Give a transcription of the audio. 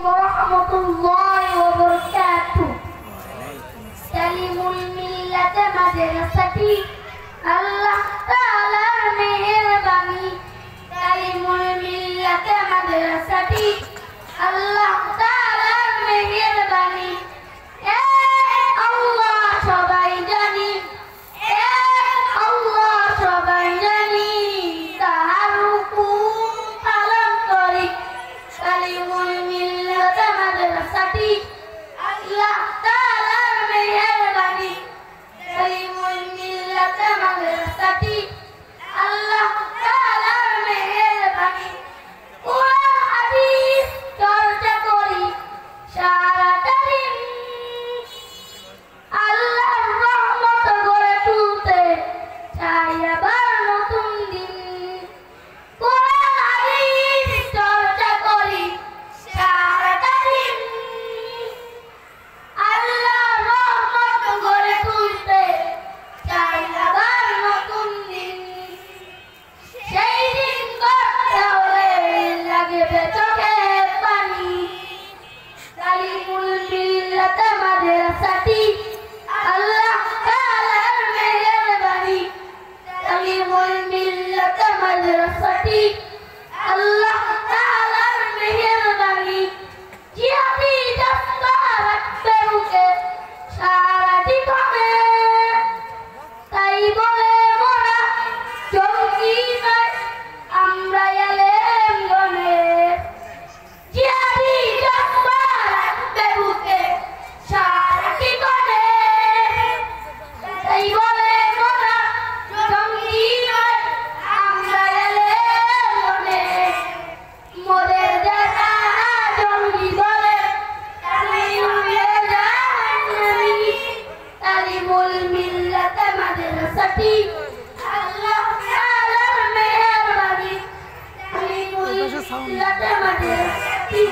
warahmatullahi wabarakatuh. Talimul millat madrasati Allah Ta'ala meherbani. Talimul millat madrasati Allah Ta'ala meherbani. Allah সবাই জানি, Allah সবাই জানি, তাহার হুকুম পালন করি। তালিমুল মিল্লাত মাদ্রাসাটি আল্লাহ তাআলার মেহেরবানি। তালিমুল মিল্লাত মাদ্রাসাটি আল্লাহ তাআলার মেহেরবানি। কোরআন হাদিস চর্চা করি সারাটা দিন, আল্লাহর রহমত গড়ে তুলতে চাই আবার নতুন দিন। কোরআন হাদিস চর্চা করি সারাটা দিন, আল্লাহর রহমত গড়ে তুলতে চাই আবার নতুন দিন। সেই দিন করতে হলে লাগবে চোখের পানি। তালিমুল মিল্লাত মাদ্রাসাটি আল্লাহ তাআলার মেহেরবানি। তালিমুল মিল্লাত মাদ্রাসাটি আল্লাহ তাআলার মেহেরবানি। জিহাদি জজ্বা রাখবে বুকে সারাটি কমে, তাই বলে মোরা জঙ্গি নয়, আমরা এলেম গনে। জিহাদি জজ্বা রাখবে বুকে সারাটি কমে, তাই বলে মোরা জঙ্গি নয়, আমরা এলেম গনে। মোদের যারা জঙ্গি বলে তারাই উড়ে জাহান্নামী। তালিমুল মিল্লাত মাদ্রাসাটি আল্লাহ তাআলার মেহেরবানি। তালিমুল মিল্লাত মাদ্রাসাটি